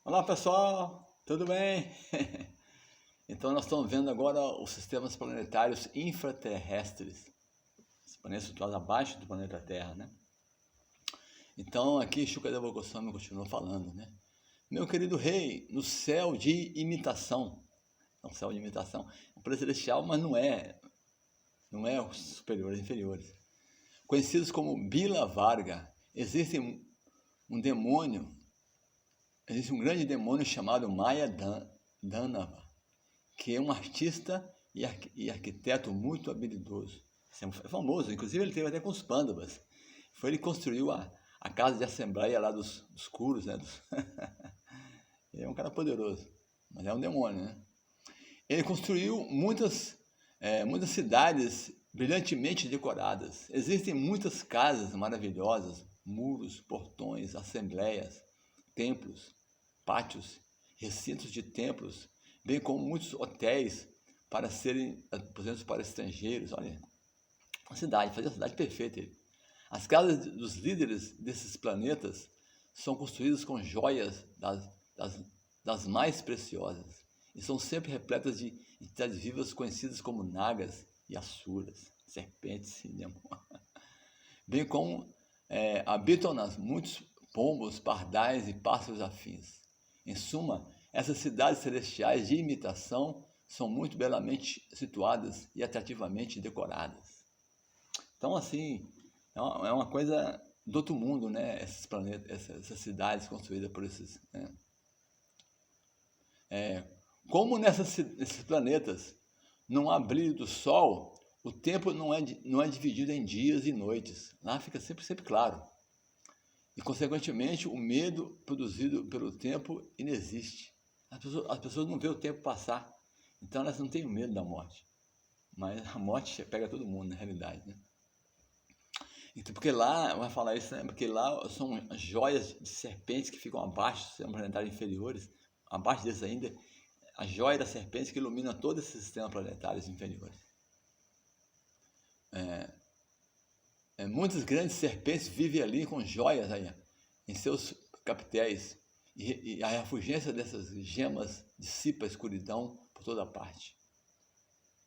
Olá pessoal, tudo bem? Então nós estamos vendo agora os sistemas planetários infraterrestres, os planetas situados abaixo do planeta Terra, né? Então aqui Shukadeva Goswami continua falando, né? Meu querido rei, no céu de imitação, no céu de imitação, é um planeta celestial, mas não é os superiores e inferiores. Conhecidos como Bila Varga, existe um demônio, existe um grande demônio chamado Maya Danava, que é um artista e arquiteto muito habilidoso. É famoso, inclusive ele teve até com os Pandavas. Foi ele que construiu a casa de assembleia lá dos Kuros, né? Ele é um cara poderoso, mas é um demônio, né? Ele construiu muitas cidades brilhantemente decoradas. Existem muitas casas maravilhosas, muros, portões, assembleias, templos, pátios, recintos de templos, bem como muitos hotéis para serem aposentos para estrangeiros. Olha, uma cidade, fazer a cidade perfeita. As casas dos líderes desses planetas são construídas com joias das mais preciosas e são sempre repletas de entidades vivas conhecidas como nagas e asuras, serpentes e demônios. Bem como habitam nas muitos pombos, pardais e pássaros afins. Em suma, essas cidades celestiais de imitação são muito belamente situadas e atrativamente decoradas. Então, assim, é uma coisa do outro mundo, né? Esses planetas, essas cidades construídas por esses. Né? Como nesses planetas não há brilho do sol, o tempo não é dividido em dias e noites. Lá fica sempre claro. E, consequentemente, o medo produzido pelo tempo inexiste. As pessoas não veem o tempo passar, então elas não têm medo da morte. Mas a morte pega todo mundo, na realidade, né? Então, porque lá, vai falar isso, né? Porque lá são joias de serpentes que ficam abaixo, são planetários inferiores, abaixo desses ainda, a joia da serpente que ilumina todos esses sistemas planetários inferiores. Muitas grandes serpentes vivem ali com joias aí, em seus capitéis, e a refulgência dessas gemas dissipa a escuridão por toda parte.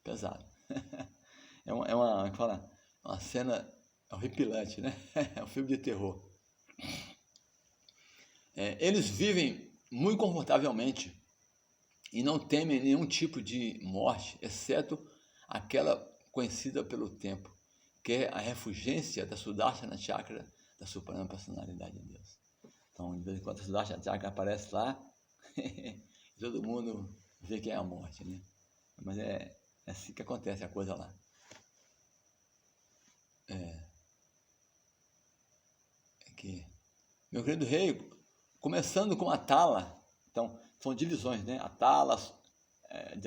Pesado. Uma cena horripilante, né? É um filme de terror. Eles vivem muito confortavelmente e não temem nenhum tipo de morte, exceto aquela conhecida pelo tempo, que é a refulgência da Sudarshana Chakra, da Suprema Personalidade de Deus. Então, de vez em quando a Sudarshana Chakra aparece lá, e todo mundo vê que é a morte, né? Mas é assim que acontece a coisa lá. Aqui. Meu querido rei, começando com a Tala, então, são divisões, né? A Tala,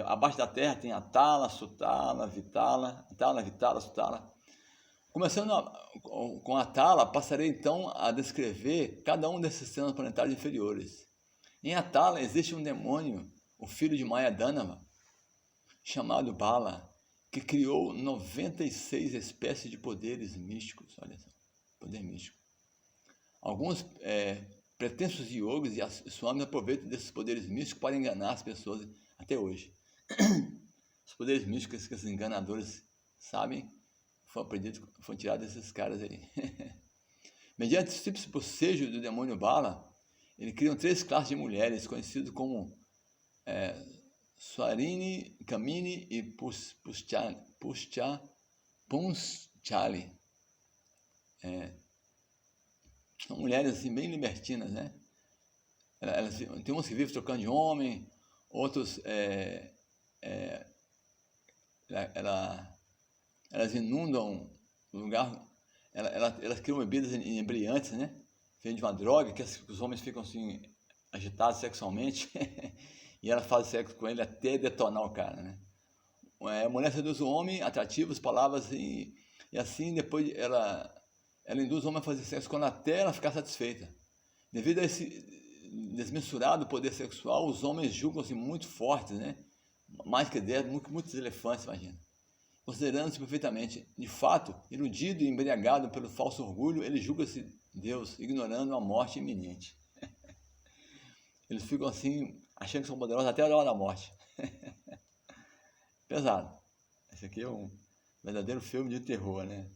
abaixo da terra tem a Tala, Sutala, Vitala, Tala, Vitala, Sutala. Começando com a Tala, passarei então a descrever cada um desses sistemas planetários inferiores. Em Atala existe um demônio, o filho de Maya Danava, chamado Bala, que criou 96 espécies de poderes místicos. Olha só, poder místico. Alguns pretensos yogis e swamis aproveitam desses poderes místicos para enganar as pessoas até hoje. Os poderes místicos que esses enganadores sabem foram tirados desses caras aí. Mediante esse simples bocejo do demônio Bala, eles criam 3 classes de mulheres, conhecidas como Swarini, Kamini e Punschali. São mulheres assim, bem libertinas, né? Tem uns que vivem trocando de homem, outros elas inundam o lugar, elas criam bebidas inebriantes, né? Vem de uma droga que os homens ficam assim agitados sexualmente e elas fazem sexo com ele até detonar o cara, né? A mulher seduz o homem, atrativos, palavras e assim depois ela induz o homem a fazer sexo quando até ela ficar satisfeita. Devido a esse desmensurado poder sexual, os homens julgam-se muito fortes, né? Mais que 10, muitos elefantes, imagina. Considerando-se perfeitamente, de fato, iludido e embriagado pelo falso orgulho, ele julga-se Deus, ignorando a morte iminente. eles ficam assim, achando que são poderosos até a hora da morte. Pesado. Esse aqui é um verdadeiro filme de terror, né?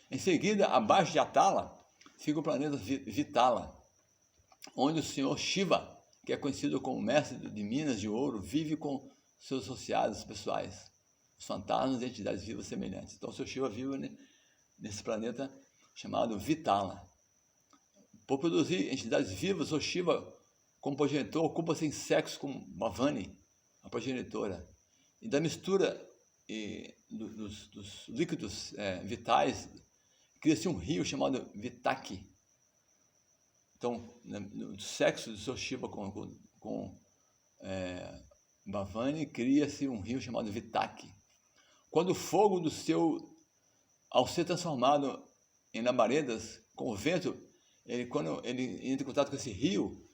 Em seguida, abaixo de Atala, fica o planeta Vitala, onde o senhor Shiva, que é conhecido como mestre de minas de ouro, vive com seus associados pessoais, os fantasmas e entidades vivas semelhantes. Então, o senhor Shiva vive nesse planeta chamado Vitala. Por produzir entidades vivas, o senhor Shiva, como progenitor, ocupa-se em sexo com Bhavani, a progenitora, e da mistura dos líquidos vitais, cria-se um rio chamado Vitaki. Então, no sexo do seu Shiva com Bhavani, cria-se um rio chamado Vitaki. Quando o fogo do ao ser transformado em labaredas com o vento, quando ele entra em contato com esse rio,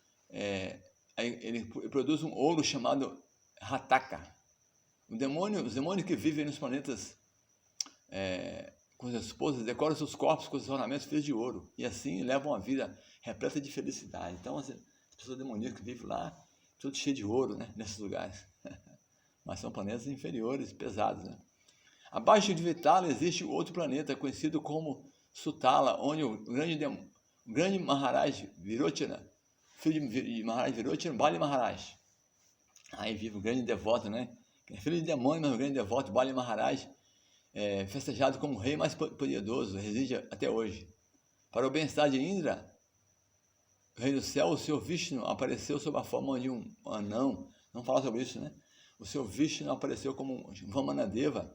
ele produz um ouro chamado Rataka. Os demônios que vivem nos planetas com as esposas decoram seus corpos com os ornamentos feitos de ouro e assim levam uma vida repleta de felicidade. Então, as pessoas demoníacas que vivem lá, tudo cheio de ouro, né, nesses lugares. Mas são planetas inferiores, pesados, né? Abaixo de Vitala existe outro planeta conhecido como Sutala, onde o grande Maharaj Virochana, filho de Maharaj Virochana, Bali Maharaj. Aí vive um grande devoto, né? É filho de demônio, mas um grande devoto, Bali Maharaj, festejado como o rei mais poderoso, reside até hoje. Para o bem-estar de Indra, o rei do céu, o Senhor Vishnu apareceu sob a forma de um anão. Vamos falar sobre isso, né? O Senhor Vishnu apareceu como Vamanadeva,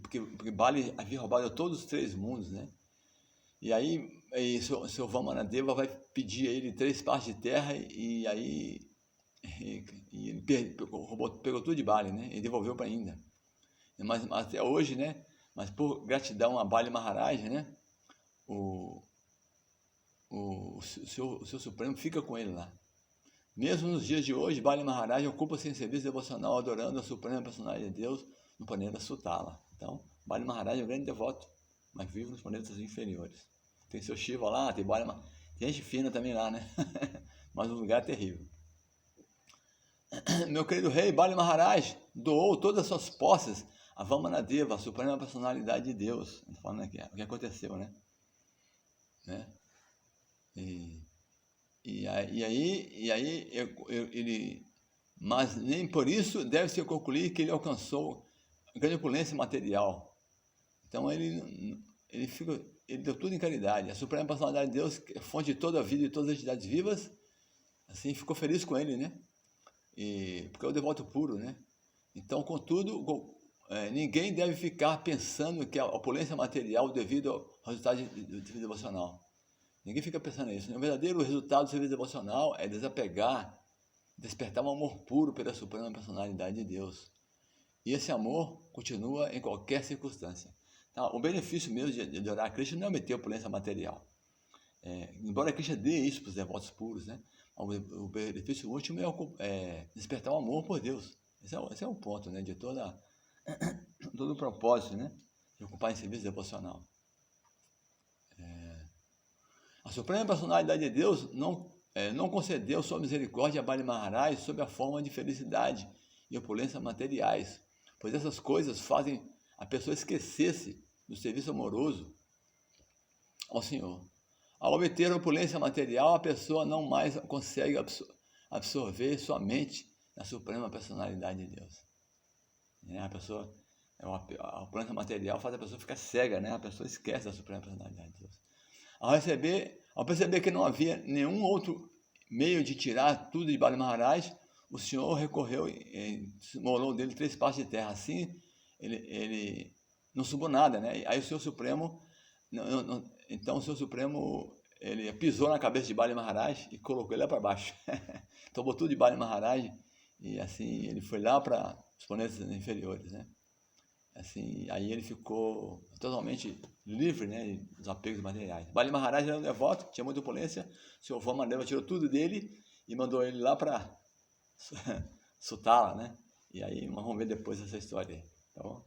porque Bali havia roubado todos os 3 mundos, né? E aí, o seu Vamanadeva vai pedir a ele 3 partes de terra e ele pegou tudo de Bali, né? E devolveu para a Índia. Mas até hoje, né? Mas por gratidão a Bali Maharaj, né? O seu Supremo fica com ele lá. Mesmo nos dias de hoje, Bali Maharaj ocupa-se em serviço devocional adorando a Suprema Personalidade de Deus no planeta Sutala. Então, Bali Maharaj é um grande devoto, mas vive nos planetas inferiores. Tem seu Shiva lá, tem gente fina também lá, né? Mas o lugar é terrível. Meu querido rei, Bali Maharaj doou todas as suas posses a Vamanadeva, a Suprema Personalidade de Deus. Estou falando aqui, o que aconteceu, né? Mas nem por isso deve-se concluir que ele alcançou grande opulência material. Então ele deu tudo em caridade. A Suprema Personalidade de Deus, que é fonte de toda a vida e de todas as entidades vivas, assim ficou feliz com ele, né? Porque é o devoto puro, né? Então, contudo, ninguém deve ficar pensando que a opulência material devido ao resultado do serviço devocional. Ninguém fica pensando nisso. O verdadeiro resultado do serviço devocional é desapegar, despertar um amor puro pela Suprema Personalidade de Deus. E esse amor continua em qualquer circunstância. Então, o benefício mesmo de orar a Krishna não é meter a opulência material. Embora a Krishna dê isso para os devotos puros, né? O benefício último é despertar o amor por Deus. Esse é o ponto, né? De todo o propósito, né? De ocupar em serviço devocional. A Suprema Personalidade de Deus não concedeu sua misericórdia a Bali Maharaj sob a forma de felicidade e opulência materiais, pois essas coisas fazem a pessoa esquecer-se do serviço amoroso ao Senhor. Ao obter a opulência material, a pessoa não mais consegue absorver sua mente na Suprema Personalidade de Deus. A opulência material faz a pessoa ficar cega, né? A pessoa esquece da Suprema Personalidade de Deus. Ao perceber que não havia nenhum outro meio de tirar tudo de Bali Maharaj, o Senhor recorreu e molou dele 3 partes de terra. Assim, ele não subiu nada, né? Aí o Senhor Supremo, então o Senhor Supremo, ele pisou na cabeça de Bali Maharaj e colocou ele lá para baixo. Tomou tudo de Bali Maharaj e assim ele foi lá para os planetas inferiores, né? Assim, aí ele ficou totalmente livre, né, dos apegos materiais. Bali Maharaj era um devoto, tinha muita opulência, o Senhor Vamanadeva tirou tudo dele e mandou ele lá para Sutala, né? E aí vamos ver depois essa história aí, tá bom?